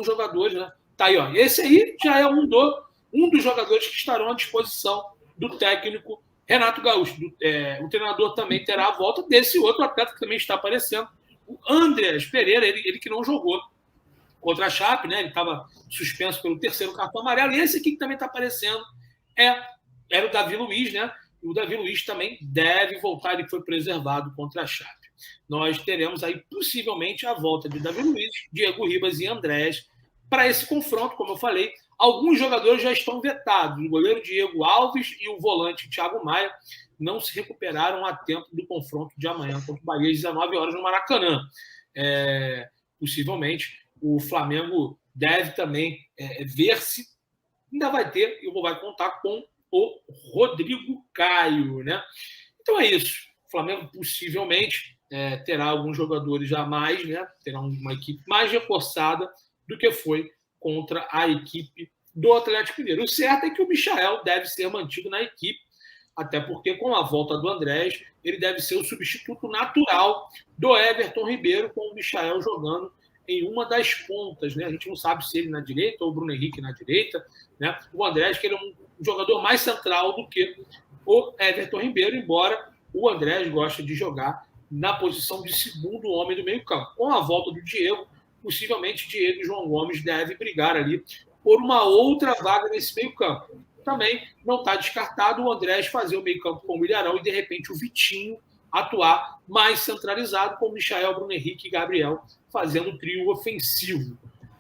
alguns jogadores, né? Tá aí, ó. Esse aí já é um dos jogadores que estarão à disposição do técnico Renato Gaúcho. O treinador também terá a volta desse outro atleta que também está aparecendo, o Andreas Pereira, ele que não jogou contra a Chape, né? Ele estava suspenso pelo terceiro cartão amarelo. E esse aqui que também está aparecendo era o Davi Luiz, né? E o Davi Luiz também deve voltar, ele foi preservado contra a Chape. Nós teremos aí possivelmente a volta de Davi Luiz, Diego Ribas e Andrés para esse confronto, como eu falei. Alguns jogadores já estão vetados. O goleiro Diego Alves e o volante Thiago Maia não se recuperaram a tempo do confronto de amanhã contra o Bahia, às 19 horas no Maracanã. Possivelmente o Flamengo deve também ver se ainda vai ter e vai contar com o Rodrigo Caio, né? Então é isso. O Flamengo possivelmente terá alguns jogadores a mais, né? Terá uma equipe mais reforçada do que foi contra a equipe do Atlético Mineiro. O certo é que o Michael deve ser mantido na equipe, até porque com a volta do Andrés, ele deve ser o substituto natural do Everton Ribeiro, com o Michael jogando em uma das pontas, né? A gente não sabe se ele na direita ou o Bruno Henrique na direita, né? O Andrés, que ele é um jogador mais central do que o Everton Ribeiro, embora o Andrés goste de jogar na posição de segundo homem do meio-campo. Com a volta do Diego, possivelmente Diego e João Gomes devem brigar ali por uma outra vaga nesse meio-campo. Também não está descartado o Andrés fazer o meio-campo com o Ilharão e, de repente, o Vitinho atuar mais centralizado com o Michael, Bruno Henrique e Gabriel fazendo o trio ofensivo.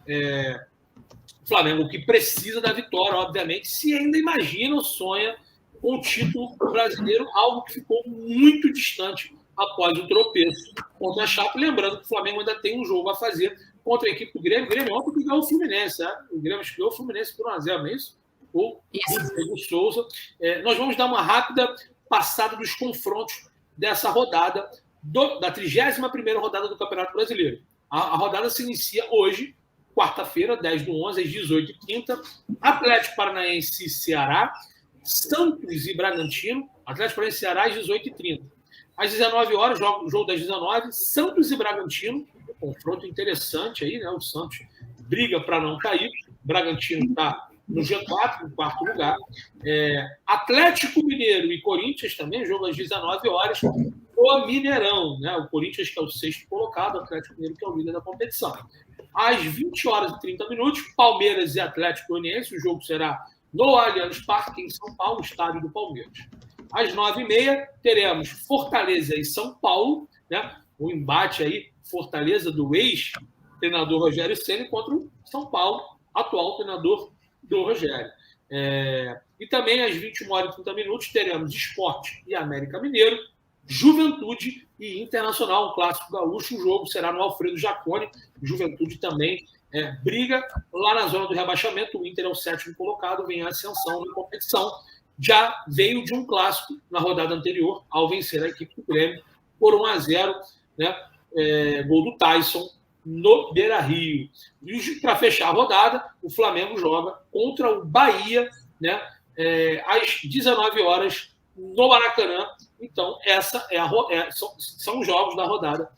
O Flamengo que precisa da vitória, obviamente, se ainda imagina ou sonha com o título brasileiro, algo que ficou muito distante após o tropeço contra a Chape. Lembrando que o Flamengo ainda tem um jogo a fazer contra a equipe do Grêmio. O Grêmio ontem que ganhou o Fluminense, né? O Grêmio ganhou o Fluminense por 1-0, não é isso? O Diego Souza. Nós vamos dar uma rápida passada dos confrontos dessa rodada, da 31ª rodada do Campeonato Brasileiro. A rodada se inicia hoje, quarta-feira, 10/11, às 18h30. Atlético Paranaense e Ceará, Santos e Bragantino. Atlético Paranaense e Ceará, às 18h30. Às 19 horas, jogo das 19, Santos e Bragantino. Confronto interessante aí, né? O Santos briga para não cair. O Bragantino está no G4, no quarto lugar. Atlético Mineiro e Corinthians também, jogo às 19 horas. O Mineirão, né? O Corinthians, que é o sexto colocado, o Atlético Mineiro, que é o líder da competição. Às 20h30, Palmeiras e Atlético Goianiense. O jogo será no Allianz Parque, em São Paulo, estádio do Palmeiras. Às 9h30, teremos Fortaleza e São Paulo, né? O embate aí, Fortaleza do ex-treinador Rogério Ceni contra o São Paulo, atual treinador do Rogério. E também às 21h30, teremos Sport e América Mineiro, Juventude e Internacional, um clássico gaúcho. O jogo será no Alfredo Jaconi. Juventude também briga lá na zona do rebaixamento. O Inter é o sétimo colocado, vem a ascensão na competição. Já veio de um clássico na rodada anterior, ao vencer a equipe do Grêmio por 1-0, né? Gol do Tyson no Beira-Rio. E para fechar a rodada, o Flamengo joga contra o Bahia, né? Às 19 horas no Maracanã. Então, essa são os jogos da rodada,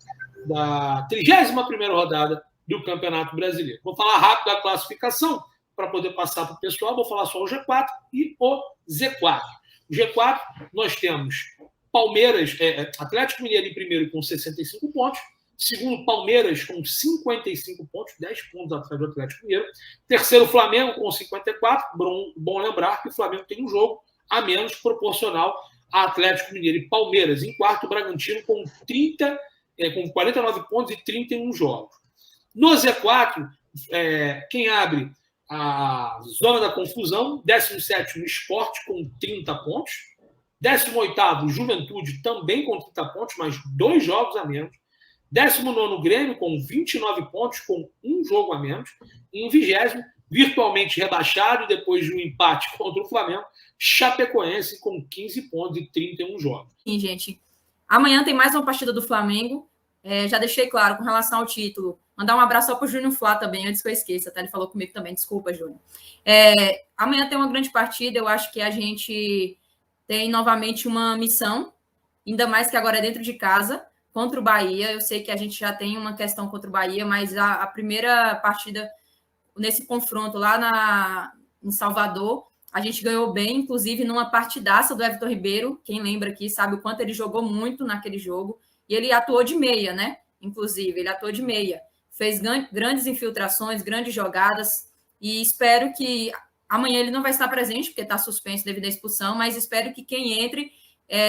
da 31ª rodada do Campeonato Brasileiro. Vou falar rápido da classificação para poder passar para o pessoal. Vou falar só o G4 e o Z4. O G4, nós temos Palmeiras, Atlético Mineiro em primeiro com 65 pontos. Segundo, Palmeiras com 55 pontos, 10 pontos atrás do Atlético Mineiro. Terceiro, Flamengo com 54. Bom lembrar que o Flamengo tem um jogo a menos proporcional a Atlético Mineiro e Palmeiras. Em quarto, Bragantino com 49 pontos e 31 jogos. No Z4, quem abre a zona da confusão, 17º, Sport com 30 pontos. 18º, Juventude também com 30 pontos, mas 2 jogos a menos. 19º, Grêmio com 29 pontos, com um jogo a menos. E em 20º, virtualmente rebaixado, depois de um empate contra o Flamengo, Chapecoense com 15 pontos e 31 jogos. Sim, gente. Amanhã tem mais uma partida do Flamengo. Já deixei claro com relação ao título. Mandar um abraço só para o Júnior Flá também, antes que eu esqueça. Até ele falou comigo também. Desculpa, Júnior. Amanhã tem uma grande partida. Eu acho que a gente tem novamente uma missão, ainda mais que agora é dentro de casa, contra o Bahia. Eu sei que a gente já tem uma questão contra o Bahia, mas a primeira partida nesse confronto lá em Salvador, a gente ganhou bem, inclusive numa partidaça do Everton Ribeiro. Quem lembra aqui sabe o quanto ele jogou muito naquele jogo. E ele atuou de meia, né? Inclusive, ele atuou de meia. Fez grandes infiltrações, grandes jogadas. E espero que... Amanhã ele não vai estar presente, porque está suspenso devido à expulsão, mas espero que quem entre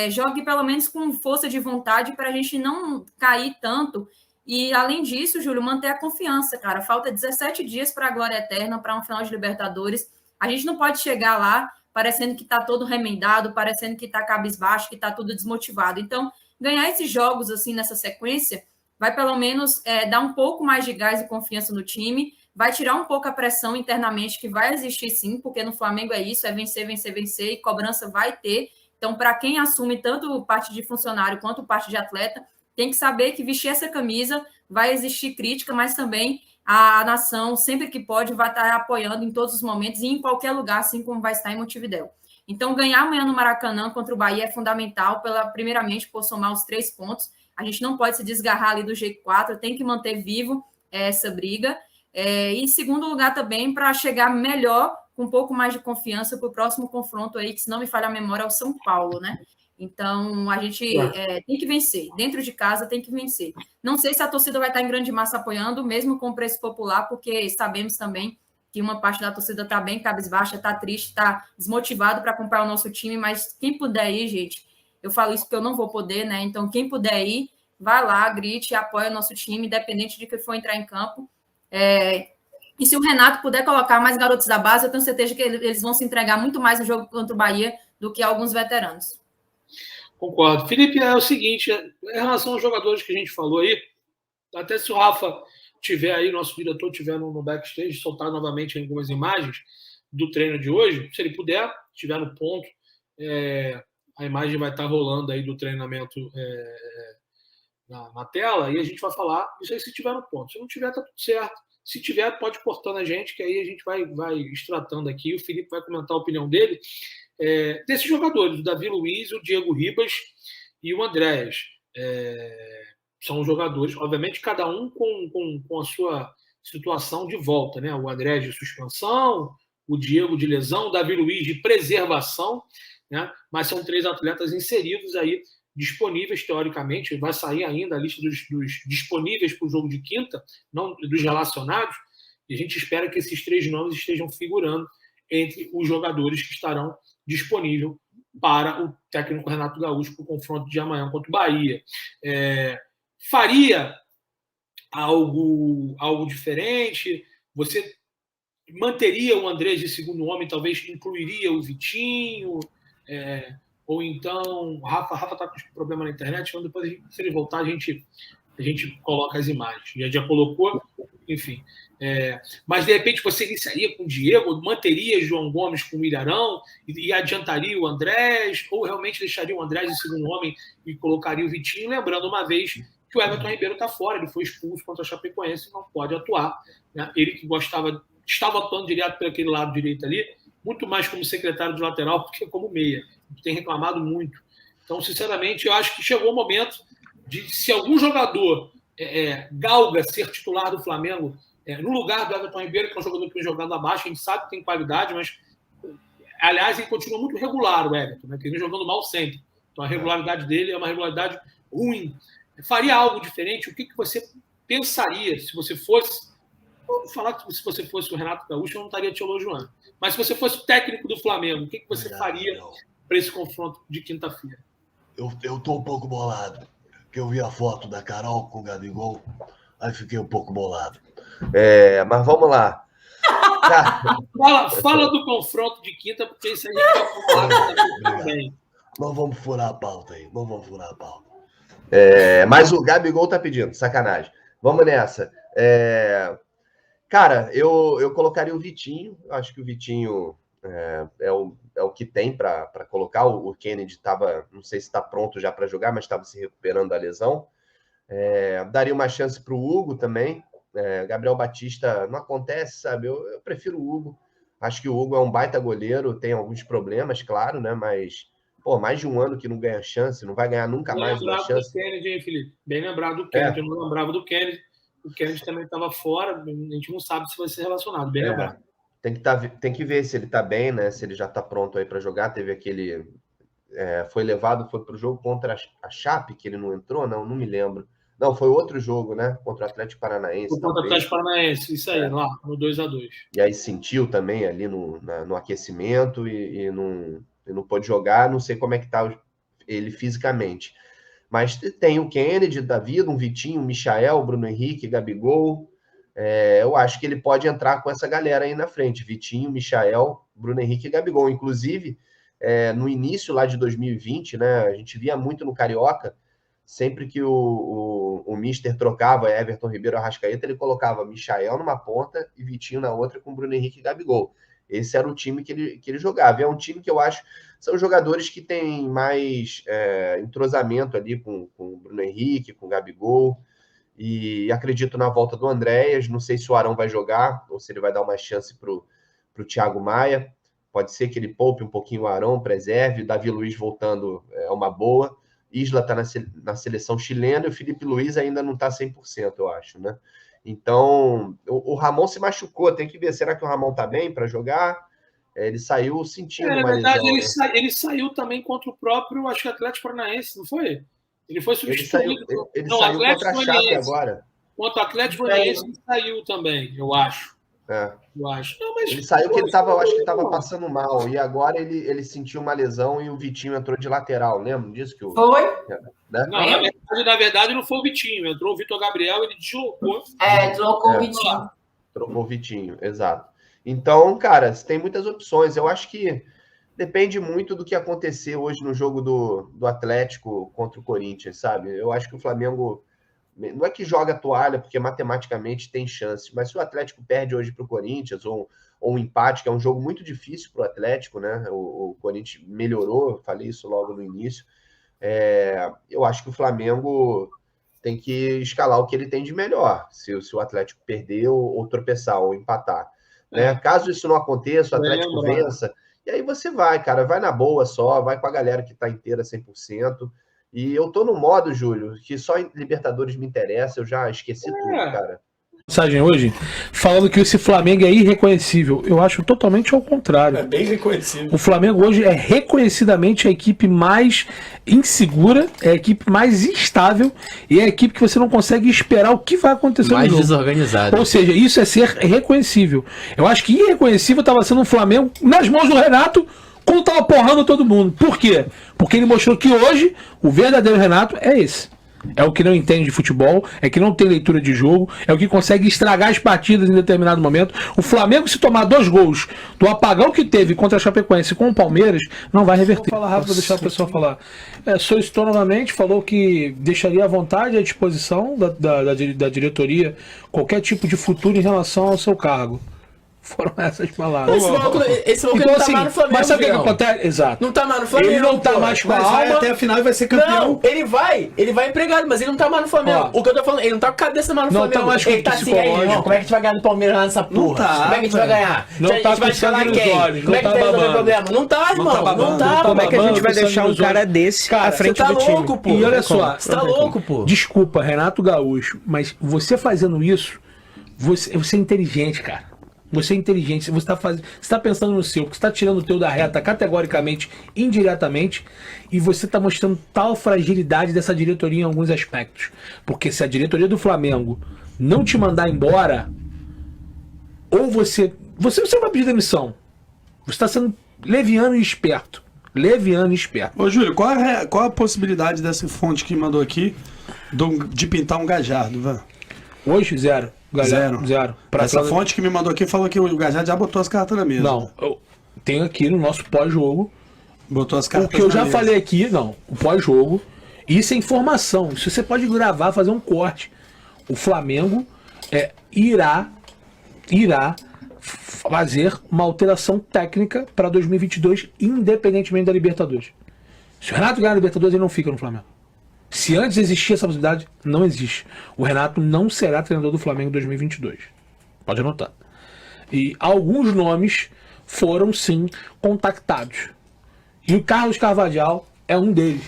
jogue pelo menos com força de vontade para a gente não cair tanto. E, além disso, Júlio, manter a confiança, cara. Falta 17 dias para a glória eterna, para um final de Libertadores. A gente não pode chegar lá parecendo que está todo remendado, parecendo que está cabisbaixo, que está tudo desmotivado. Então, ganhar esses jogos assim nessa sequência vai pelo menos dar um pouco mais de gás e confiança no time, vai tirar um pouco a pressão internamente que vai existir sim, porque no Flamengo é isso, é vencer, vencer, vencer, e cobrança vai ter. Então, para quem assume tanto parte de funcionário quanto parte de atleta, tem que saber que vestir essa camisa vai existir crítica, mas também a nação, sempre que pode, vai estar apoiando em todos os momentos e em qualquer lugar, assim como vai estar em Montevidéu. Então, ganhar amanhã no Maracanã contra o Bahia é fundamental, primeiramente, por somar os 3 pontos. A gente não pode se desgarrar ali do G4, tem que manter vivo essa briga. E, em segundo lugar, também, para chegar melhor, com um pouco mais de confiança para o próximo confronto aí, que, se não me falha a memória, é o São Paulo, né? Então, a gente tem que vencer. Dentro de casa, tem que vencer. Não sei se a torcida vai estar em grande massa apoiando, mesmo com o preço popular, porque sabemos também que uma parte da torcida está bem cabisbaixa, está triste, está desmotivado para acompanhar o nosso time, mas quem puder ir, gente, eu falo isso porque eu não vou poder, né? Então, quem puder ir, vai lá, grite, apoia o nosso time, independente de que for entrar em campo. E se o Renato puder colocar mais garotos da base, eu tenho certeza que eles vão se entregar muito mais no jogo contra o Bahia do que alguns veteranos. Concordo. Felipe, é o seguinte, em relação aos jogadores que a gente falou aí, até se o Rafa tiver aí, nosso diretor tiver no backstage, soltar novamente algumas imagens do treino de hoje, se ele puder, estiver no ponto, a imagem vai estar rolando aí do treinamento na tela, e a gente vai falar isso aí se tiver no ponto. Se não tiver, tá tudo certo. Se tiver, pode ir cortando a gente, que aí a gente vai extratando aqui, o Felipe vai comentar a opinião dele. Desses jogadores, o Davi Luiz, o Diego Ribas e o Andréas. São jogadores, obviamente, cada um com a sua situação de volta, né? O Andréas de suspensão, o Diego de lesão, o Davi Luiz de preservação, né? Mas são 3 atletas inseridos aí, disponíveis teoricamente, vai sair ainda a lista dos disponíveis para o jogo de quinta, não dos relacionados, e a gente espera que esses 3 nomes estejam figurando entre os jogadores que estarão disponíveis para o técnico Renato Gaúcho para o confronto de amanhã contra o Bahia. Faria algo diferente? Você manteria o Andrés de segundo homem, talvez incluiria o Vitinho? Ou então, o Rafa está com problema na internet, então depois, se ele voltar, a gente coloca as imagens. Já colocou, enfim. Mas, de repente, você iniciaria com o Diego, manteria João Gomes com o Ilharão e adiantaria o Andrés, ou realmente deixaria o Andrés de segundo homem e colocaria o Vitinho, lembrando uma vez que o Everton Ribeiro está fora, ele foi expulso contra a Chapecoense e não pode atuar. Né? Ele que estava atuando direto por aquele lado direito ali, muito mais como secretário de lateral do que como meia. Tem reclamado muito. Então, sinceramente, eu acho que chegou o momento de, se algum jogador galga ser titular do Flamengo no lugar do Everton Ribeiro, que é um jogador que vem jogando abaixo, a gente sabe que tem qualidade, mas, aliás, ele continua muito regular, o Everton, né? Que ele vem jogando mal sempre. Então, a regularidade dele é uma regularidade ruim. Faria algo diferente? O que você pensaria se você fosse... Vou falar que se você fosse o Renato Gaúcho, eu não estaria te elogiando. Mas se você fosse o técnico do Flamengo, o que você faria para esse confronto de quinta-feira? Eu estou um pouco bolado, porque eu vi a foto da Carol com o Gabigol, aí fiquei um pouco bolado. Mas vamos lá. Fala do confronto de quinta, porque isso aí vai falar também. Não vamos furar a pauta aí, não vamos furar a pauta. Mas o Gabigol tá pedindo, sacanagem. Vamos nessa. Cara, eu colocaria o Vitinho. Eu acho que o Vitinho é o que tem para colocar. O Kennedy estava, não sei se está pronto já para jogar, mas estava se recuperando da lesão. Daria uma chance para o Hugo também. Gabriel Batista não acontece, sabe? Eu prefiro o Hugo. Acho que o Hugo é um baita goleiro, tem alguns problemas, claro, né? Mas, mais de um ano que não ganha chance, não vai ganhar nunca mais uma chance. Bem lembrado do Kennedy, hein, Felipe? Bem lembrado do Kennedy, eu não lembrava do Kennedy. o Kennedy também estava fora, a gente não sabe se vai ser relacionado, bem lembrado. Tem que ver se ele tá bem, né? Se ele já tá pronto aí para jogar. Teve aquele... foi pro jogo contra a Chape, que ele não entrou? Não me lembro. Não, foi outro jogo, né? Contra o Atlético Paranaense. Contra o Atlético Paranaense, isso aí, lá, no 2-2. E aí sentiu também ali no aquecimento e não pôde jogar. Não sei como é que tá ele fisicamente. Mas tem o Kennedy da vida, um Vitinho, um Michael, Bruno Henrique, Gabigol. Eu acho que ele pode entrar com essa galera aí na frente. Michael, Michael, Bruno Henrique e Gabigol. Inclusive, no início lá de 2020, né, a gente via muito no Carioca, sempre que o Mister trocava Everton Ribeiro Arrascaeta, ele colocava Michael numa ponta e Vitinho na outra com Bruno Henrique e Gabigol. Esse era o time que ele jogava. E é um time que eu acho são jogadores que têm mais entrosamento ali com o Bruno Henrique, com o Gabigol. E acredito na volta do Andréas. Não sei se o Arão vai jogar ou se ele vai dar uma chance para o Thiago Maia. Pode ser que ele poupe um pouquinho o Arão, preserve. Davi Luiz voltando é uma boa. Isla está na seleção chilena e o Felipe Luiz ainda não está 100%, eu acho, né? Então, o Ramon se machucou. Tem que ver, será que o Ramon está bem para jogar? Ele saiu sentindo uma lesão. Ele saiu também contra o próprio, acho que Atlético Paranaense, não foi? Ele foi substituído. Ele saiu contra a Chape agora. Contra o Atlético Paranaense ele saiu também, eu acho. Eu acho. Não, mas, ele saiu porque eu acho que estava passando mal. E agora ele sentiu uma lesão e o Vitinho entrou de lateral. Lembra disso? Foi? Né? Não, na verdade não foi o Vitinho. Entrou o Vitor Gabriel, ele deslocou. Deslocou o Vitinho. Trocou o Vitinho, exato. Então, cara, tem muitas opções. Eu acho que depende muito do que acontecer hoje no jogo do Atlético contra o Corinthians, sabe? Eu acho que o Flamengo não é que joga a toalha, porque matematicamente tem chance, mas se o Atlético perde hoje para o Corinthians, ou um empate, que é um jogo muito difícil para o Atlético, né? O Corinthians melhorou, eu falei isso logo no início. Eu acho que o Flamengo tem que escalar o que ele tem de melhor, se o Atlético perder ou tropeçar, ou empatar. Né? Caso isso não aconteça, o Atlético vença, e aí você vai, cara, vai na boa só, vai com a galera que tá inteira 100%, e eu tô no modo, Júlio, que só em Libertadores me interessa, eu já esqueci tudo, cara. Mensagem hoje falando que esse Flamengo é irreconhecível. Eu acho totalmente ao contrário. É bem reconhecível. O Flamengo hoje é reconhecidamente a equipe mais insegura, é a equipe mais instável e é a equipe que você não consegue esperar o que vai acontecer mais no jogo. Desorganizado. Ou seja, isso é ser reconhecível. Eu acho que irreconhecível estava sendo um Flamengo nas mãos do Renato quando estava porrando todo mundo. Por quê? Porque ele mostrou que hoje o verdadeiro Renato é esse. É o que não entende de futebol, é que não tem leitura de jogo, é o que consegue estragar as partidas em determinado momento. O Flamengo, se tomar 2 gols do apagão que teve contra a Chapecoense com o Palmeiras, não vai reverter. Vou falar rápido para deixar a pessoa falar. Solicitou novamente, falou que deixaria à vontade, à disposição da diretoria, qualquer tipo de futuro em relação ao seu cargo. Foram essas palavras. Esse maluco então, não tá mais no Flamengo. Mas sabe o que acontece? Exato. Não tá mais no Flamengo. Ele não tá mais com a alma. Vai até a final e vai ser campeão. Não, ele vai empregado, mas ele não tá mais no Flamengo. O que eu tô falando, ele não tá com a cabeça mais no Flamengo. Tá mais ele tá assim aí, não. Como é que a gente vai ganhar do Palmeiras lá nessa porra? Como é que a gente vai ganhar? Não tá, a gente vai escalar quem? Como é que tem o problema? Não tá, irmão. Não tá. Como é que a gente vai deixar um cara desse à frente do time? Você tá louco, pô. E olha só. Você tá louco, pô. Desculpa, Renato Gaúcho, mas você fazendo isso, você é inteligente, cara. Você é inteligente, você está pensando no seu, você está tirando o teu da reta categoricamente, indiretamente, e você está mostrando tal fragilidade dessa diretoria em alguns aspectos. Porque se a diretoria do Flamengo não te mandar embora, ou você não vai pedir demissão. Você está sendo leviano e esperto. Ô, Júlio, qual a possibilidade dessa fonte que mandou aqui de pintar um Gajardo, velho? Hoje, zero. Zero. Essa fonte que me mandou aqui falou que o Gajardo já botou as cartas na mesa. Não, eu tenho aqui no nosso pós-jogo. Botou as cartas na mesa. O que eu já falei aqui, o pós-jogo. Isso é informação. Isso você pode gravar, fazer um corte. O Flamengo irá fazer uma alteração técnica para 2022, independentemente da Libertadores. Se o Renato ganhar a Libertadores, ele não fica no Flamengo. Se antes existia essa possibilidade, não existe. O Renato não será treinador do Flamengo em 2022. Pode anotar. E alguns nomes foram, sim, contactados. E o Carlos Carvalhal é um deles.